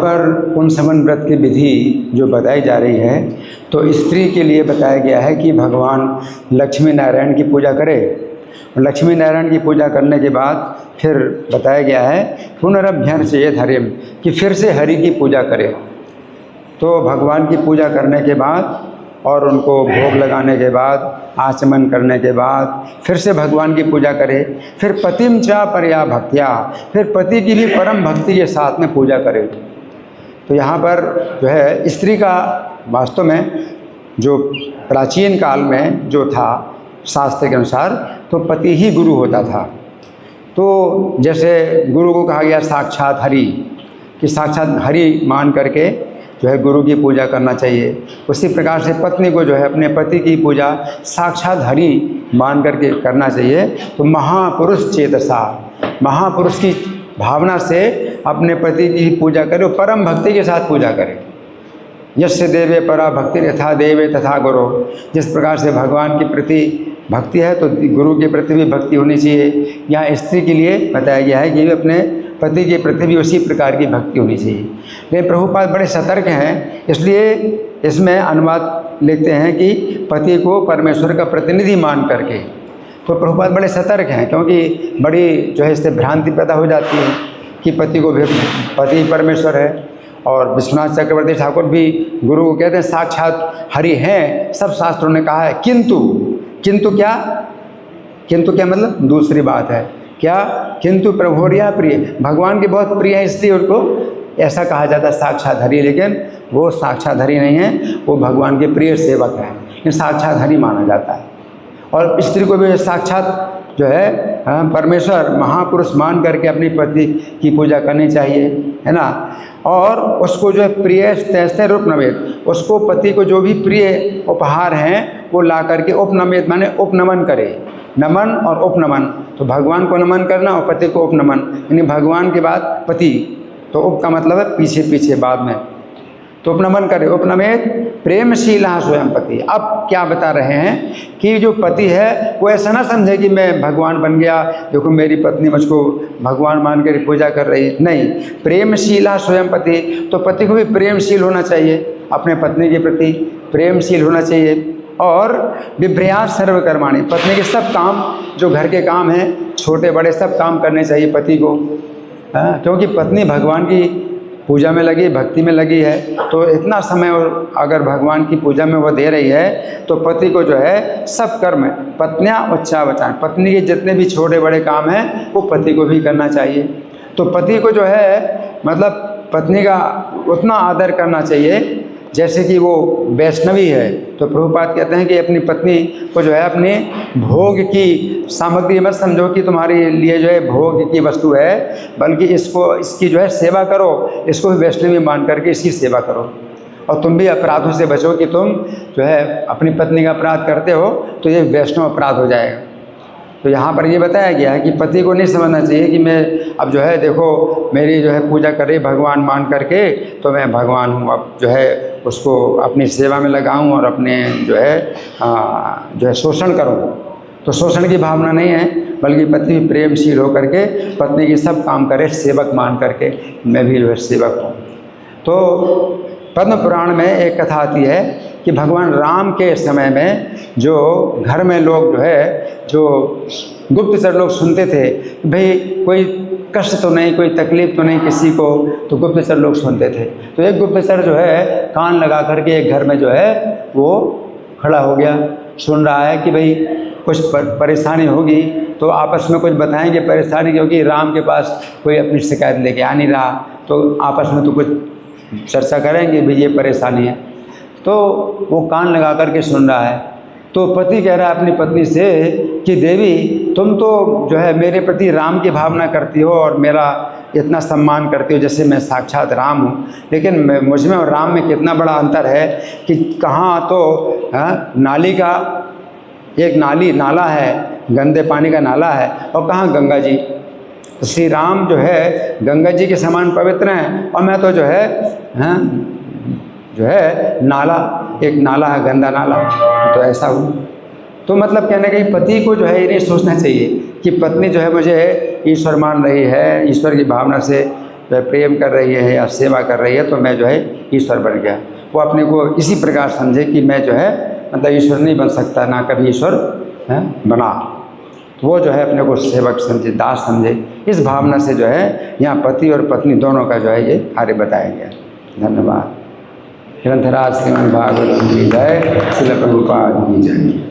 पर पुंसवन व्रत की विधि जो बताई जा रही है, तो स्त्री के लिए बताया गया है कि भगवान लक्ष्मी नारायण की पूजा करे। लक्ष्मी नारायण की पूजा करने के बाद फिर बताया गया है पुनरभ्यर्चयेत् हरिम, कि फिर से हरि की पूजा करे। तो भगवान की पूजा करने के बाद और उनको भोग लगाने के बाद, आचमन करने के बाद फिर से भगवान की पूजा करे। फिर पतिम च परया भक्त्या, फिर पति की भी परम भक्ति के साथ में पूजा करे। तो यहाँ पर जो है स्त्री का वास्तव में जो प्राचीन काल में जो था शास्त्र के अनुसार, तो पति ही गुरु होता था। तो जैसे गुरु को कहा गया साक्षात हरि, कि साक्षात हरि मान करके जो है गुरु की पूजा करना चाहिए। उसी प्रकार से पत्नी को जो है अपने पति की पूजा साक्षात हरि मान करके करना चाहिए। तो महापुरुष चेतसा, महापुरुष की भावना से अपने पति की पूजा करे, परम भक्ति के साथ पूजा करे। यस्य देवे परा भक्ति यथा देवे तथा गुरु, जिस प्रकार से भगवान के प्रति भक्ति है तो गुरु के प्रति भी भक्ति होनी चाहिए। यहाँ स्त्री के लिए बताया गया है कि अपने पति के प्रति भी उसी प्रकार की भक्ति होनी चाहिए। लेकिन प्रभुपाद बड़े सतर्क हैं, इसलिए इसमें अनुवाद लिखते हैं कि पति को परमेश्वर का प्रतिनिधि मान करके। तो प्रभुपाद बड़े सतर्क हैं, क्योंकि बड़ी जो है इससे भ्रांति पैदा हो जाती है कि पति को भी पति परमेश्वर है। और विश्वनाथ चक्रवर्ती ठाकुर भी गुरु को कहते हैं साक्षात हरि हैं, सब शास्त्रों ने कहा है, किंतु क्या, किंतु क्या मतलब दूसरी बात है क्या, किंतु प्रभुरिया प्रिय, भगवान के बहुत प्रिय है, इसलिए उनको ऐसा कहा जाता है साक्षात हरि। लेकिन वो साक्षात हरि नहीं है, वो भगवान के प्रिय सेवक हैं, ये साक्षात हरि माना जाता है। और स्त्री को भी साक्षात जो है परमेश्वर महापुरुष मान करके अपनी पति की पूजा करनी चाहिए, है ना। और उसको जो है प्रिय तैसे रूप नवेद, उसको पति को जो भी प्रिय उपहार हैं वो ला करके उपनमेद माने उपनमन करे, नमन और उपनमन। तो भगवान को नमन करना और पति को उपनमन, यानी भगवान के बाद पति, तो उप का मतलब है पीछे पीछे बाद में, तो उपनमन करे। उपनमेद प्रेमशीला स्वयं पति। अब क्या बता रहे हैं कि जो पति है वो ऐसा ना समझे कि मैं भगवान बन गया, देखो मेरी पत्नी मुझको भगवान मान कर पूजा कर रही, नहीं। प्रेमशीला स्वयं पति, तो पति को भी प्रेमशील होना चाहिए, अपने पत्नी के प्रति प्रेमशील होना चाहिए। और विभ्रयात सर्वकर्माणि, पत्नी के सब काम जो घर के काम हैं छोटे बड़े सब काम करने चाहिए पति को, क्योंकि पत्नी भगवान की पूजा में लगी, भक्ति में लगी है। तो इतना समय अगर भगवान की पूजा में वो दे रही है तो पति को जो है सब कर्म, पत्नियाँ उच्चावचान, पत्नी के जितने भी छोटे बड़े काम हैं वो पति को भी करना चाहिए। तो पति को जो है मतलब पत्नी का उतना आदर करना चाहिए जैसे कि वो वैष्णवी है। तो प्रभुपाद कहते हैं कि अपनी पत्नी को जो है अपने भोग की सामग्री मत समझो कि तुम्हारे लिए जो है भोग की वस्तु है, बल्कि इसकी जो है सेवा करो, इसको भी वैष्णवी मान करके इसकी सेवा करो। और तुम भी अपराधों से बचो कि तुम जो है अपनी पत्नी का अपराध करते हो तो ये वैष्णव अपराध हो जाएगा। तो यहाँ पर ये बताया गया है कि पति को नहीं समझना चाहिए कि मैं अब जो है देखो मेरी जो है पूजा कर रही भगवान मान करके तो मैं भगवान हूँ, अब जो है उसको अपनी सेवा में लगाऊं और अपने जो है शोषण करूं। तो शोषण की भावना नहीं है, बल्कि पति प्रेमशील होकर के पत्नी की सब काम करे, सेवक मान करके मैं भी जो है सेवक हूँ। तो पद्म पुराण में एक कथा आती है कि भगवान राम के समय में जो घर में लोग जो है जो गुप्तचर लोग सुनते थे भाई कोई कष्ट तो नहीं, कोई तकलीफ तो नहीं किसी को, तो गुप्तचर लोग सुनते थे। तो एक गुप्तचर जो है कान लगा करके एक घर में जो है वो खड़ा हो गया, सुन रहा है कि भाई कुछ परेशानी होगी तो आपस में कुछ बताएंगे परेशानी, क्योंकि राम के पास कोई अपनी शिकायत लेके आ नहीं रहा, तो आपस में तो कुछ चर्चा करेंगे भी ये परेशानी है। तो वो कान लगा करके सुन रहा है। तो पति कह रहा है अपनी पत्नी से कि देवी तुम तो जो है मेरे प्रति राम की भावना करती हो और मेरा इतना सम्मान करती हो जैसे मैं साक्षात राम हूँ, लेकिन मुझ में और राम में कितना बड़ा अंतर है कि कहाँ तो नाली का एक नाला है, गंदे पानी का नाला है, और कहाँ गंगा जी। श्री राम जो है गंगा जी के समान पवित्र हैं और मैं तो जो है नाला, एक नाला है गंदा नाला, तो ऐसा हूँ। तो मतलब कहने का पति को जो है ये नहीं सोचना चाहिए कि पत्नी जो है मुझे ईश्वर मान रही है, ईश्वर की भावना से जो है प्रेम कर रही है या सेवा कर रही है तो मैं जो है ईश्वर बन गया। वो अपने को इसी प्रकार समझे कि मैं जो है मतलब ईश्वर नहीं बन सकता, ना कभी ईश्वर बना। वो जो है अपने को सेवक समझे, दास समझे। इस भावना से जो है यहाँ पति और पत्नी दोनों का जो है ये कार्य बताया गया। धन्यवाद। ग्रंथराज श्रीमद् भागवत की जय, श्रील प्रभुपाद की जय।